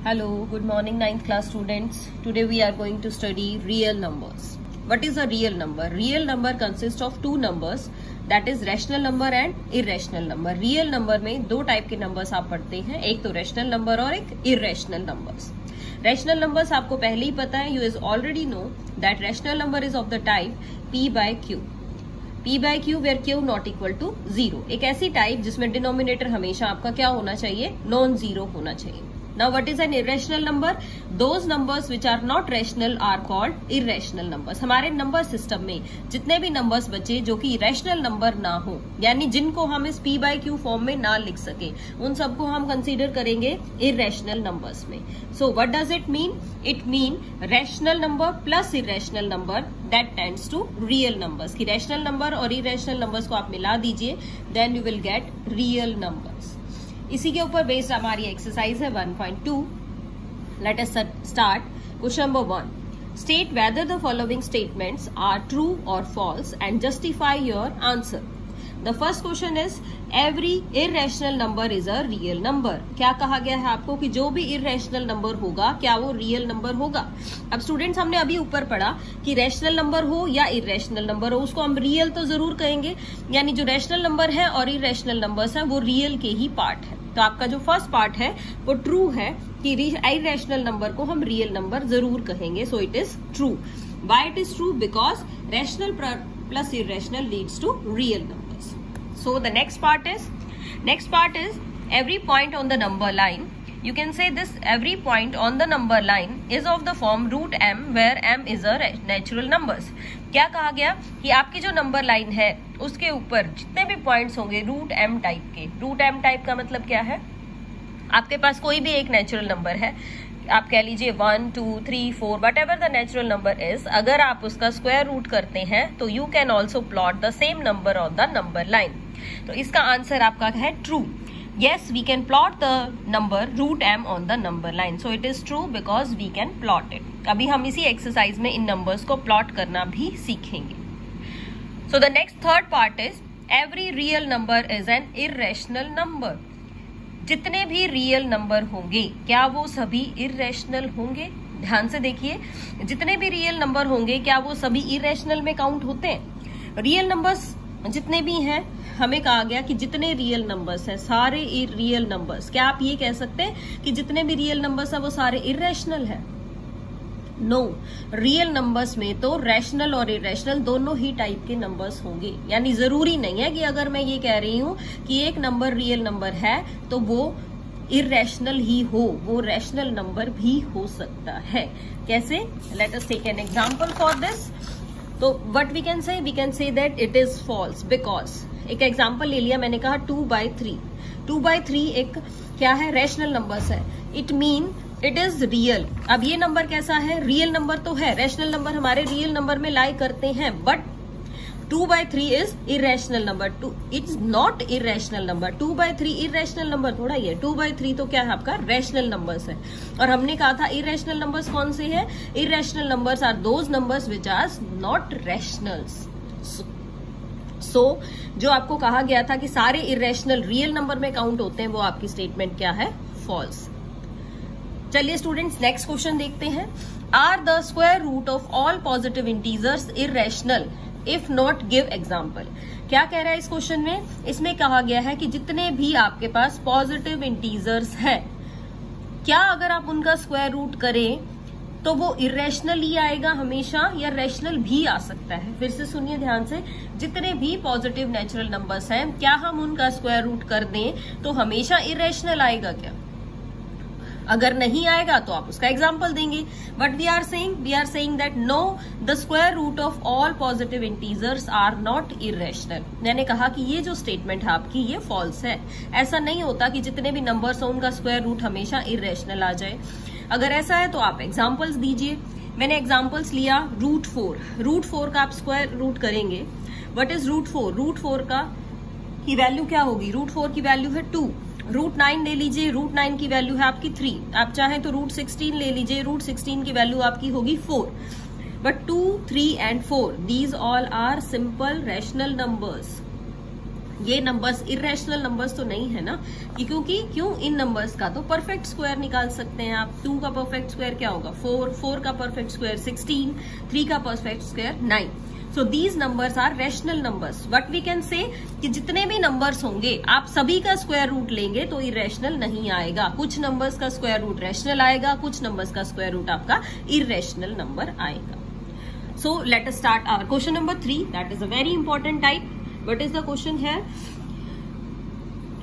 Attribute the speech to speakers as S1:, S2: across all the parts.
S1: Hello, good morning 9th class students. Today we are going to study real numbers. What is a real number? Real number consists of two numbers, that is rational number and irrational number. Real number में दो type के numbers आप पढ़ते हैं, एक तो rational number और एक इरेशनल नंबर्स. रैशनल नंबर्स आपको पहले ही पता है, you already know that rational number is of the type p by q. p by q where q not equal to 0. एक ऐसी टाइप जिसमें डिनोमिनेटर हमेशा आपका क्या होना चाहिए, नॉन जीरो होना चाहिए. Now what is an irrational number? Those numbers which are not rational are called irrational numbers. हमारे नंबर सिस्टम में जितने भी नंबर्स बचे जो कि रैशनल नंबर ना हो, यानी जिनको हम इस p by q फॉर्म में ना लिख सके, उन सबको हम कंसीडर करेंगे irrational numbers में. So what does it mean? It mean rational number plus irrational number that tends to real numbers. कि rational number और irrational numbers को आप मिला दीजिए, then you will get real numbers. इसी के ऊपर बेस्ड हमारी एक्सरसाइज है 1.2. Let us start. Question number 1. State whether the following statements are true और false and justify your answer. The first question is every irrational number is a real number. क्या कहा गया है आपको कि जो भी इररेशनल नंबर होगा क्या वो रियल नंबर होगा. अब स्टूडेंट्स हमने अभी ऊपर पढ़ा कि रैशनल नंबर हो या इररेशनल नंबर हो उसको हम रियल तो जरूर कहेंगे, यानी जो रैशनल नंबर है और इररेशनल नंबर्स हैं वो रियल के ही पार्ट है. तो आपका जो फर्स्ट पार्ट है वो ट्रू है कि इररेशनल नंबर को हम रियल नंबर जरूर कहेंगे. So it is true. Why it is true? Because rational plus irrational leads to real numbers. So the next part is every point on the number line. You can say this every point on the number line is of the form root m where m is a natural numbers. क्या कहा गया कि आपकी जो number line है उसके ऊपर जितने भी पॉइंट्स होंगे रूट m टाइप के. रूट m टाइप का मतलब क्या है, आपके पास कोई भी एक नेचुरल नंबर है, आप कह लीजिए 1, 2, 3, 4 what ever the natural number is, अगर आप उसका स्क्वायर रूट करते हैं तो you can also plot the same number on the number line. तो इसका आंसर आपका है true. Yes, we can plot the number root m on the number line. So it is true because we can plot it. अभी हम इसी exercise में इन numbers को plot करना भी सीखेंगे. So the next third part is every real number is an irrational number. जितने भी रियल नंबर होंगे क्या वो सभी इररेशनल होंगे? ध्यान से देखिए, जितने भी रियल नंबर होंगे क्या वो सभी इररेशनल में काउंट होते हैं? रियल नंबर्स जितने भी हैं, हमें कहा गया कि जितने रियल नंबर्स हैं सारे रियल नंबर्स. क्या आप ये कह सकते हैं कि जितने भी रियल नंबर्स हैं वो सारे इररेशनल हैं? नो. रियल नंबर्स में तो रैशनल और इररेशनल दोनों ही टाइप के नंबर्स होंगे. यानी जरूरी नहीं है कि अगर मैं ये कह रही हूं कि एक नंबर रियल नंबर है तो वो इररेशनल ही हो, वो रैशनल नंबर भी हो सकता है. कैसे? Let us take an example for this. तो what we can say that it is false because, एक एग्जांपल ले लिया मैंने, कहा 2/3. 2/3 एक क्या है, रैशनल नंबर्स है. It mean it is real. अब ये नंबर कैसा है, रियल नंबर तो है, रैशनल नंबर हमारे रियल नंबर में लाई करते हैं, but 2/3 is irrational number. It's not irrational number. 2/3 irrational number थोड़ा ही है. 2/3 तो क्या है आपका, रैशनल नंबर्स है. और हमने कहा था इरेशनल नंबर्स कौन से हैं? Irrational numbers are those numbers which are not rationals. So जो आपको कहा गया था कि सारे इरेशनल रियल नंबर में काउंट होते हैं, वो आपकी स्टेटमेंट क्या है, फॉल्स. चलिए स्टूडेंट्स नेक्स्ट क्वेश्चन देखते हैं. Are the square root of all positive integers irrational? If not give example. क्या कह रहा है इस क्वेश्चन में? इसमें कहा गया है कि जितने भी आपके पास पॉजिटिव इंटीजर्स हैं, क्या अगर आप उनका स्क्वायर रूट करें तो वो इरेशनल ही आएगा हमेशा या रैशनल भी आ सकता है? फिर से सुनिए ध्यान से. जितने भी पॉजिटिव नेचुरल नंबर्स हैं क्या हम उनका स्क्वायर रूट कर दें तो हमेशा इरेशनल आएगा क्या? अगर नहीं आएगा तो आप उसका एग्जाम्पल देंगे. But we are saying that no, the square root of all positive integers are not irrational. मैंने कहा कि ये जो स्टेटमेंट है आपकी ये फॉल्स है. ऐसा नहीं होता कि जितने भी नंबर्स हो उनका स्क्वायर रूट हमेशा इरेशनल आ जाए. अगर ऐसा है तो आप एग्जाम्पल्स दीजिए. मैंने एग्जाम्पल्स लिया रूट 4. रूट 4 का आप स्क्वायर रूट करेंगे. What is root 4? रूट 4 का की वैल्यू क्या होगी? रूट 4 की वैल्यू है 2. रूट 9 ले लीजिए, रूट 9 की वैल्यू है आपकी 3. आप चाहें तो रूट 16 ले लीजिए, रूट 16 की वैल्यू आपकी होगी 4. But 2, 3 and 4 these all are simple rational numbers. ये नंबर्स इरेशनल नंबर्स तो नहीं है ना, क्योंकि इन नंबर्स का तो परफेक्ट स्क्वायर निकाल सकते हैं आप। 2 का परफेक्ट स्क्वायर क्या होगा 4, 4 का परफेक्ट स्क्वायर 16, 3 का perfect square 9। So these numbers are rational numbers. But we can say कि जितने भी नंबर्स होंगे आप सभी का स्क्वायर रूट लेंगे तो इरेशनल नहीं आएगा। कुछ नंबर्स का स्क्वायर रूट रैशनल आएगा, कुछ नंबर्स का स्क्वायर रूट आपका इरेशनल नंबर आएगा। So let us start our question number 3. That is a very important type. What is the question here?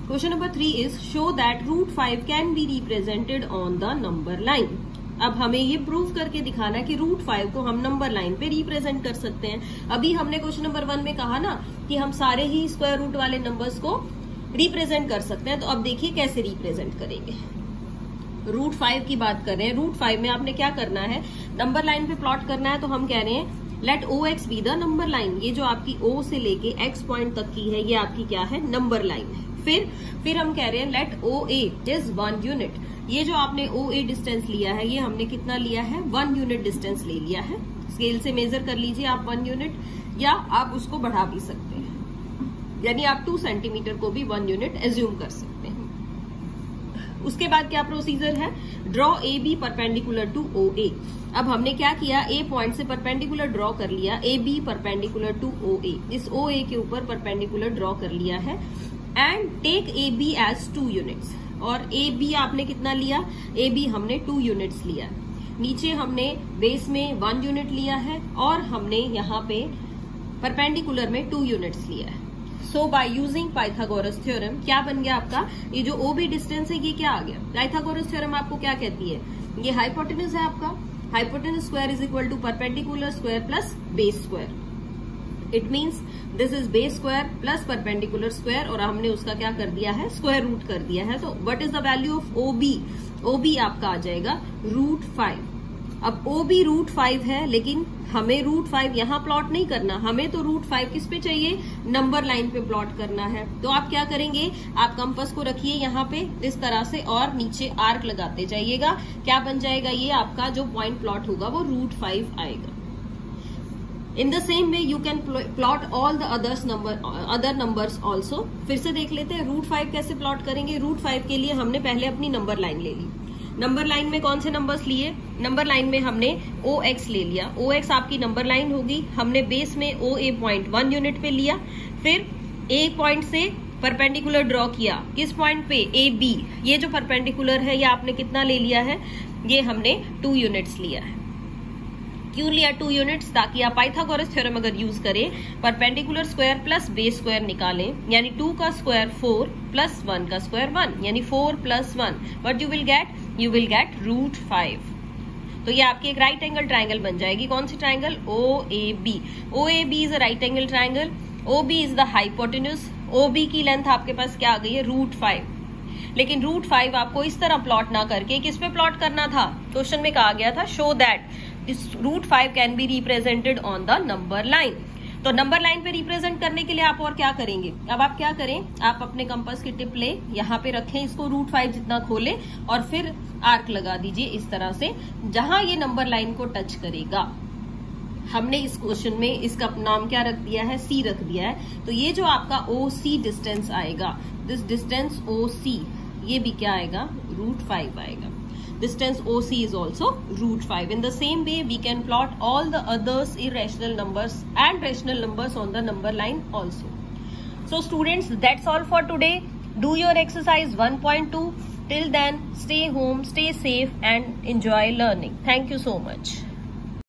S1: Question number 3 is show that root 5 can be represented on the number line. अब हमें ये prove करके दिखाना कि root 5 को हम number line पे represent कर सकते हैं। अभी हमने क्वेश्चन नंबर 1 में कहा ना कि हम सारे ही स्क्वायर रूट वाले नंबर्स को रिप्रेजेंट कर सकते हैं। तो अब देखिए कैसे रिप्रेजेंट करेंगे। रूट 5 की बात कर रहे हैं। रूट 5 में आपने क्या करना है, नंबर लाइन पे प्लॉट करना है। तो हम कह रहे हैं let O X be the number line. ये जो आपकी ओ से लेके एक्स पॉइंट तक की है ये आपकी क्या है, नंबर लाइन है। फिर हम कह रहे हैं let O A is 1 unit. ये जो आपने ओ ए डिस्टेंस लिया है ये हमने कितना लिया है, 1 यूनिट डिस्टेंस ले लिया है। स्केल से मेजर कर लीजिए आप 1 यूनिट, या आप उसको बढ़ा भी सकते हैं, यानी आप 2 सेंटीमीटर को भी 1 यूनिट एज्यूम कर सकते हैं। उसके बाद क्या प्रोसीजर है, draw A B perpendicular to O A. अब हमने क्या किया, ए पॉइंट से परपेंडिकुलर ड्रॉ कर लिया, A B perpendicular to O A. इस ओ ए के ऊपर परपेंडिकुलर ड्रॉ कर लिया है। And take A B as 2 units. और ए बी आपने कितना लिया, ए बी हमने 2 यूनिट्स लिया। नीचे हमने बेस में 1 यूनिट लिया है और हमने यहाँ पे परपेंडिकुलर में 2 यूनिट्स लिया है। सो बाय यूजिंग पाइथागोरस थ्योरम क्या बन गया आपका, ये जो ओ बी डिस्टेंस है ये क्या आ गया। पाइथागोरस थ्योरम आपको क्या कहती है, ये हाइपोटेन्यूज है आपका। Hypotenuse square is equal to perpendicular square plus base square. It means this is base square plus perpendicular square, और हमने उसका क्या कर दिया है, स्क्वायर रूट कर दिया है। तो what is the value of O B, O B आपका आ जाएगा रूट 5। अब ओ बी रूट 5 है, लेकिन हमें रूट 5 यहाँ प्लॉट नहीं करना, हमें तो रूट 5 किस पे चाहिए, नंबर लाइन पे प्लॉट करना है। तो आप क्या करेंगे, आप कंपास को रखिए यहाँ पे इस तरह से और नीचे आर्क लगाते जाइएगा। क्या बन जाएगा, ये आपका जो पॉइंट प्लॉट होगा वो रूट 5 आएगा। In the same way you can plot all the other numbers also. फिर से देख लेते हैं रूट 5 कैसे प्लॉट करेंगे। रूट 5 के लिए हमने पहले अपनी नंबर लाइन ले ली। नंबर लाइन में कौन से नंबर्स लिए, नंबर लाइन में हमने ओ एक्स ले लिया। ओ एक्स आपकी नंबर लाइन होगी। हमने बेस में ओ ए पॉइंट 1 यूनिट पे लिया। फिर ए पॉइंट से परपेंडिकुलर ड्रॉ किया, किस पॉइंट पे, ए बी। ये जो परपेंडिकुलर है ये आपने कितना ले लिया है, ये हमने 2 यूनिट्स लिया है। क्यों लिया 2 यूनिट्स, ताकि आप पाइथागोरस थ्योरम अगर यूज करें perpendicular square plus base square निकालें, यानी 2 का स्क्वायर 4 प्लस 1 का स्क्वायर 1, यानी 4 plus 1, what you will get, you will get root 5। तो ये आपकी एक राइट एंगल ट्राइंगल बन जाएगी। कौन सी triangle, O A B. O A B is a right angle triangle. O B is the hypotenuse. O B की length आपके पास क्या आ गई है, रूट 5। लेकिन रूट 5 आपको इस तरह प्लॉट ना करके किस पे प्लॉट करना था, क्वेश्चन में कहा गया था show that this root 5 can be represented on the number line. तो नंबर लाइन पे रिप्रेजेंट करने के लिए आप और क्या करेंगे, अब आप क्या करें, आप अपने कंपास की टिप ले, यहाँ पे रखें इसको, रूट 5 जितना खोले और फिर आर्क लगा दीजिए इस तरह से, जहां ये नंबर लाइन को टच करेगा। हमने इस क्वेश्चन में इसका नाम क्या रख दिया है, सी रख दिया है। तो ये जो आपका ओ सी डिस्टेंस आएगा, दिस डिस्टेंस ओ सी, ये भी क्या आएगा, रूट 5 आएगा। Distance OC is also root 5. In the same way, we can plot all the others irrational numbers and rational numbers on the number line also. So students, that's all for today. Do your exercise 1.2. Till then, stay home, stay safe and enjoy learning. Thank you so much.